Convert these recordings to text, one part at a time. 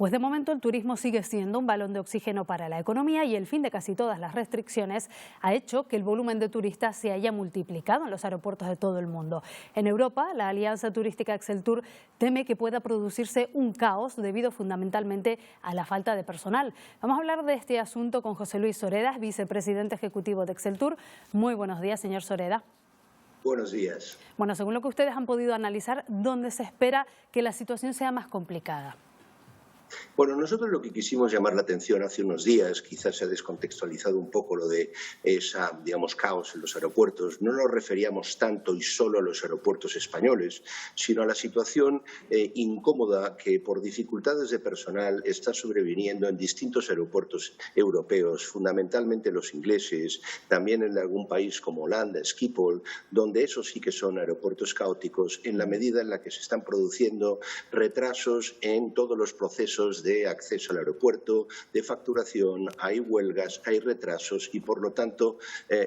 Pues de momento el turismo sigue siendo un balón de oxígeno para la economía y el fin de casi todas las restricciones ha hecho que el volumen de turistas se haya multiplicado en los aeropuertos de todo el mundo. En Europa, la alianza turística Exceltur teme que pueda producirse un caos debido fundamentalmente a la falta de personal. Vamos a hablar de este asunto con José Luis Soreda, vicepresidente ejecutivo de Exceltur. Muy buenos días, señor Soreda. Buenos días. Bueno, según lo que ustedes han podido analizar, ¿dónde se espera que la situación sea más complicada? Bueno, nosotros lo que quisimos llamar la atención hace unos días, quizás se ha descontextualizado un poco lo de esa, caos en los aeropuertos. No nos referíamos tanto y solo a los aeropuertos españoles, sino a la situación incómoda que por dificultades de personal está sobreviniendo en distintos aeropuertos europeos, fundamentalmente los ingleses, también en algún país como Holanda, Schiphol, donde esos sí que son aeropuertos caóticos en la medida en la que se están produciendo retrasos en todos los procesos de acceso al aeropuerto, de facturación, hay huelgas, hay retrasos y, por lo tanto,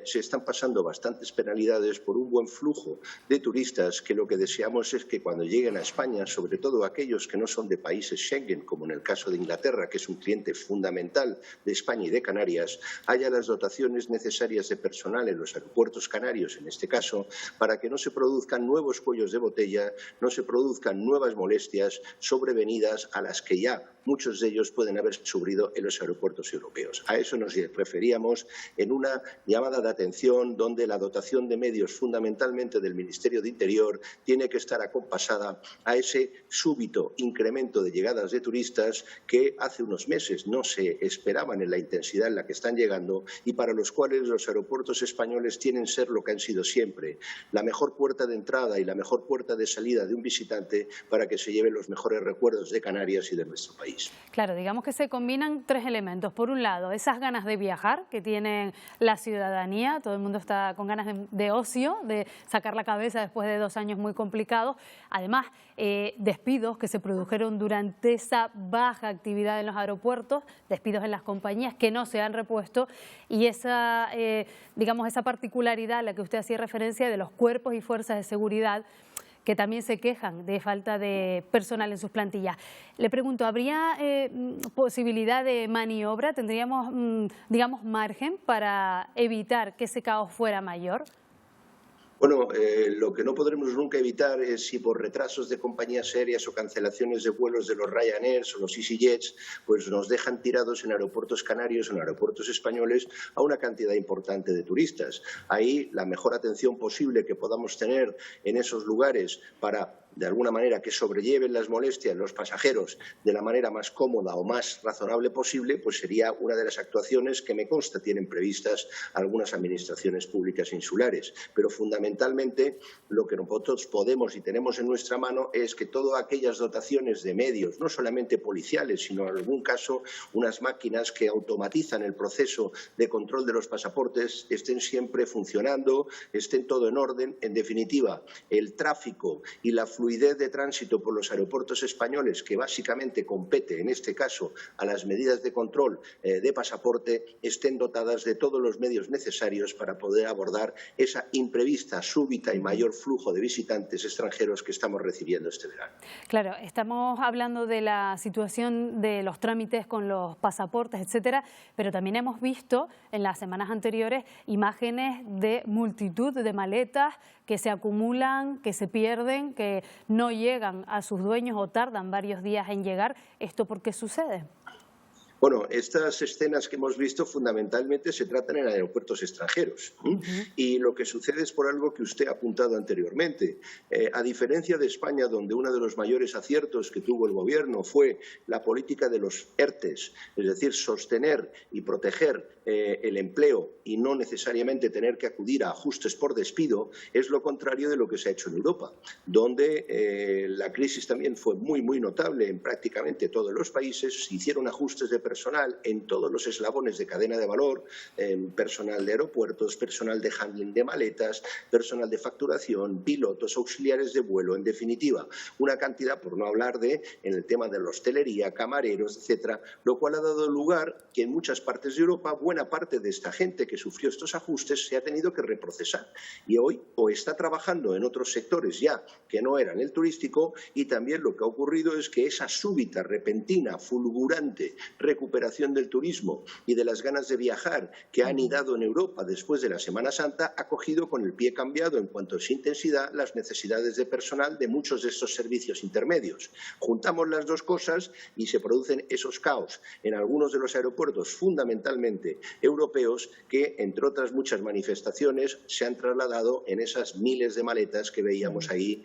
se están pasando bastantes penalidades por un buen flujo de turistas que lo que deseamos es que cuando lleguen a España, sobre todo aquellos que no son de países Schengen, como en el caso de Inglaterra, que es un cliente fundamental de España y de Canarias, haya las dotaciones necesarias de personal en los aeropuertos canarios, en este caso, para que no se produzcan nuevos cuellos de botella, no se produzcan nuevas molestias sobrevenidas a las que ya muchos de ellos pueden haber sufrido en los aeropuertos europeos. A eso nos referíamos en una llamada de atención donde la dotación de medios, fundamentalmente del Ministerio de Interior, tiene que estar acompasada a ese súbito incremento de llegadas de turistas que hace unos meses no se esperaban en la intensidad en la que están llegando y para los cuales los aeropuertos españoles tienen que ser lo que han sido siempre, la mejor puerta de entrada y la mejor puerta de salida de un visitante para que se lleven los mejores recuerdos de Canarias y de nuestro país. Claro, digamos que se combinan tres elementos. Por un lado, esas ganas de viajar que tienen la ciudadanía, todo el mundo está con ganas de ocio, de sacar la cabeza después de 2 años muy complicados. Además, despidos que se produjeron durante esa baja actividad en los aeropuertos, despidos en las compañías que no se han repuesto y esa, esa particularidad a la que usted hacía referencia de los cuerpos y fuerzas de seguridad que también se quejan de falta de personal en sus plantillas. Le pregunto, ¿habría posibilidad de maniobra? ¿Tendríamos, margen para evitar que ese caos fuera mayor? Bueno, lo que no podremos nunca evitar es si por retrasos de compañías aéreas o cancelaciones de vuelos de los Ryanair o los EasyJets, pues nos dejan tirados en aeropuertos canarios o en aeropuertos españoles a una cantidad importante de turistas. Ahí la mejor atención posible que podamos tener en esos lugares para de alguna manera que sobrelleven las molestias los pasajeros de la manera más cómoda o más razonable posible, pues sería una de las actuaciones que me consta tienen previstas algunas administraciones públicas insulares. Pero fundamentalmente lo que nosotros podemos y tenemos en nuestra mano es que todas aquellas dotaciones de medios, no solamente policiales, sino en algún caso unas máquinas que automatizan el proceso de control de los pasaportes, estén siempre funcionando, estén todo en orden. En definitiva, el tráfico y la fluidez de tránsito por los aeropuertos españoles, que básicamente compete en este caso a las medidas de control de pasaporte, estén dotadas de todos los medios necesarios para poder abordar esa imprevista, súbita y mayor flujo de visitantes extranjeros que estamos recibiendo este verano. Claro, estamos hablando de la situación de los trámites con los pasaportes, etcétera, pero también hemos visto en las semanas anteriores imágenes de multitud de maletas que se acumulan, que se pierden, que no llegan a sus dueños o tardan varios días en llegar. ¿Esto por qué sucede? Bueno, estas escenas que hemos visto fundamentalmente se tratan en aeropuertos extranjeros. Y lo que sucede es por algo que usted ha apuntado anteriormente. A diferencia de España, donde uno de los mayores aciertos que tuvo el Gobierno fue la política de los ERTEs, es decir, sostener y proteger el empleo y no necesariamente tener que acudir a ajustes por despido, es lo contrario de lo que se ha hecho en Europa, donde la crisis también fue muy notable en prácticamente todos los países, se hicieron ajustes de personal en todos los eslabones de cadena de valor, personal de aeropuertos, personal de handling de maletas, personal de facturación, pilotos, auxiliares de vuelo, en definitiva, una cantidad, por no hablar de, en el tema de la hostelería, camareros, etcétera, lo cual ha dado lugar que en muchas partes de Europa buena parte de esta gente que sufrió estos ajustes se ha tenido que reprocesar y hoy o está trabajando en otros sectores ya que no eran el turístico, y también lo que ha ocurrido es que esa súbita, repentina, fulgurante recuperación del turismo y de las ganas de viajar que ha anidado en Europa después de la Semana Santa ha cogido con el pie cambiado en cuanto a su intensidad las necesidades de personal de muchos de estos servicios intermedios. Juntamos las dos cosas y se producen esos caos en algunos de los aeropuertos fundamentalmente europeos que, entre otras muchas manifestaciones, se han trasladado en esas miles de maletas que veíamos ahí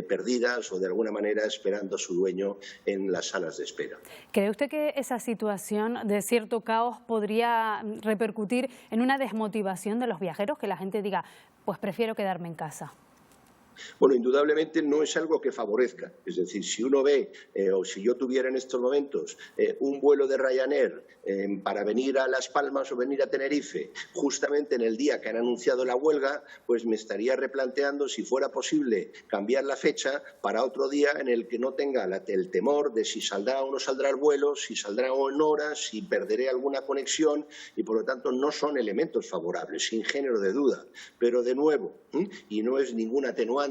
perdidas o de alguna manera esperando a su dueño en las salas de espera. ¿Cree usted que esa situación de cierto caos podría repercutir en una desmotivación de los viajeros, que la gente diga, pues prefiero quedarme en casa? Bueno, indudablemente no es algo que favorezca. Es decir, si uno ve, o si yo tuviera en estos momentos un vuelo de Ryanair para venir a Las Palmas o venir a Tenerife, justamente en el día que han anunciado la huelga, pues me estaría replanteando si fuera posible cambiar la fecha para otro día en el que no tenga el temor de si saldrá o no saldrá el vuelo, si saldrá en horas, si perderé alguna conexión y, por lo tanto, no son elementos favorables, sin género de duda. Pero, de nuevo, y no es ningún atenuante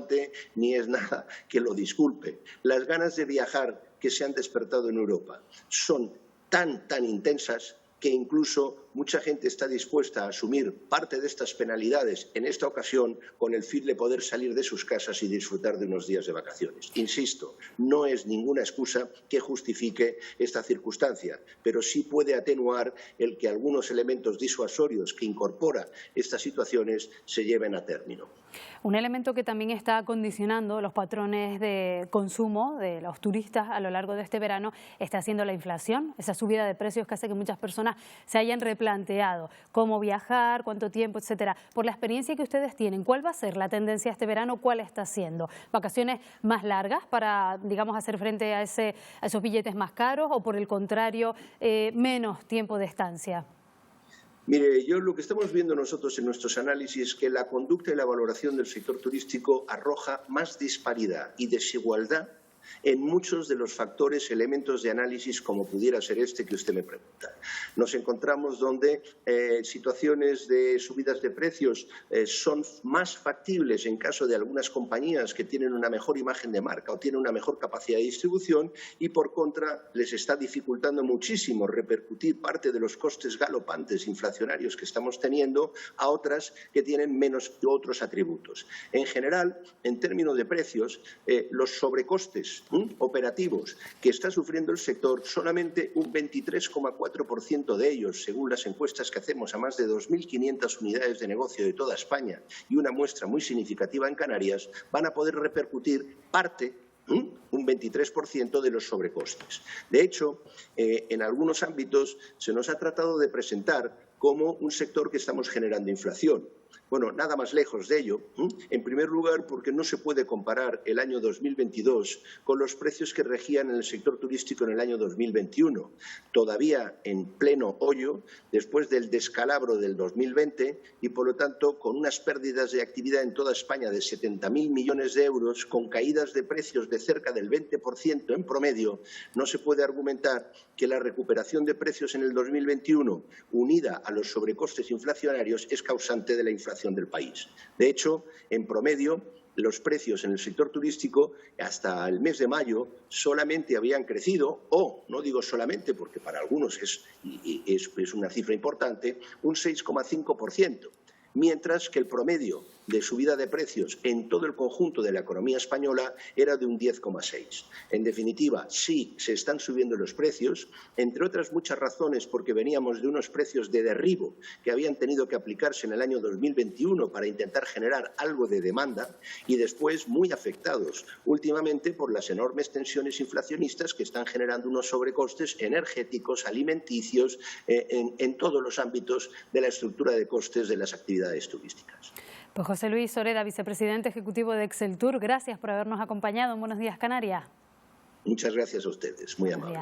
ni es nada que lo disculpe, las ganas de viajar que se han despertado en Europa son tan intensas que incluso mucha gente está dispuesta a asumir parte de estas penalidades en esta ocasión con el fin de poder salir de sus casas y disfrutar de unos días de vacaciones. Insisto, no es ninguna excusa que justifique esta circunstancia, pero sí puede atenuar el que algunos elementos disuasorios que incorpora estas situaciones se lleven a término. Un elemento que también está condicionando los patrones de consumo de los turistas a lo largo de este verano está siendo la inflación, esa subida de precios que hace que muchas personas se hayan replanteado cómo viajar, cuánto tiempo, etcétera. Por la experiencia que ustedes tienen, ¿cuál va a ser la tendencia este verano? ¿Cuál está siendo? ¿Vacaciones más largas para, digamos, hacer frente a esos billetes más caros o, por el contrario, menos tiempo de estancia? Mire, lo que estamos viendo nosotros en nuestros análisis es que la conducta y la valoración del sector turístico arroja más disparidad y desigualdad en muchos de los factores, elementos de análisis como pudiera ser este que usted me pregunta. Nos encontramos donde situaciones de subidas de precios son más factibles en caso de algunas compañías que tienen una mejor imagen de marca o tienen una mejor capacidad de distribución y, por contra, les está dificultando muchísimo repercutir parte de los costes galopantes inflacionarios que estamos teniendo a otras que tienen menos que otros atributos. En general, en términos de precios, los sobrecostes operativos que está sufriendo el sector, solamente un 23,4% de ellos, según las encuestas que hacemos a más de 2.500 unidades de negocio de toda España y una muestra muy significativa en Canarias, van a poder repercutir parte, un 23% de los sobrecostes. De hecho, en algunos ámbitos se nos ha tratado de presentar como un sector que estamos generando inflación. Bueno, nada más lejos de ello. En primer lugar, porque no se puede comparar el año 2022 con los precios que regían en el sector turístico en el año 2021. Todavía en pleno hoyo, después del descalabro del 2020 y, por lo tanto, con unas pérdidas de actividad en toda España de 70.000 millones de euros, con caídas de precios de cerca del 20% en promedio, no se puede argumentar que la recuperación de precios en el 2021, unida a los sobrecostes inflacionarios, es causante de la inflación del país. De hecho, en promedio, los precios en el sector turístico hasta el mes de mayo solamente habían crecido, o no digo solamente porque para algunos es una cifra importante, un 6,5%, mientras que el promedio de subida de precios en todo el conjunto de la economía española era de un 10,6%. En definitiva, sí se están subiendo los precios, entre otras muchas razones porque veníamos de unos precios de derribo que habían tenido que aplicarse en el año 2021 para intentar generar algo de demanda y después muy afectados últimamente por las enormes tensiones inflacionistas que están generando unos sobrecostes energéticos, alimenticios, en todos los ámbitos de la estructura de costes de las actividades turísticas. Pues José Luis Oreda, vicepresidente ejecutivo de Exceltur, gracias por habernos acompañado en Buenos Días Canarias. Muchas gracias a ustedes, muy amable.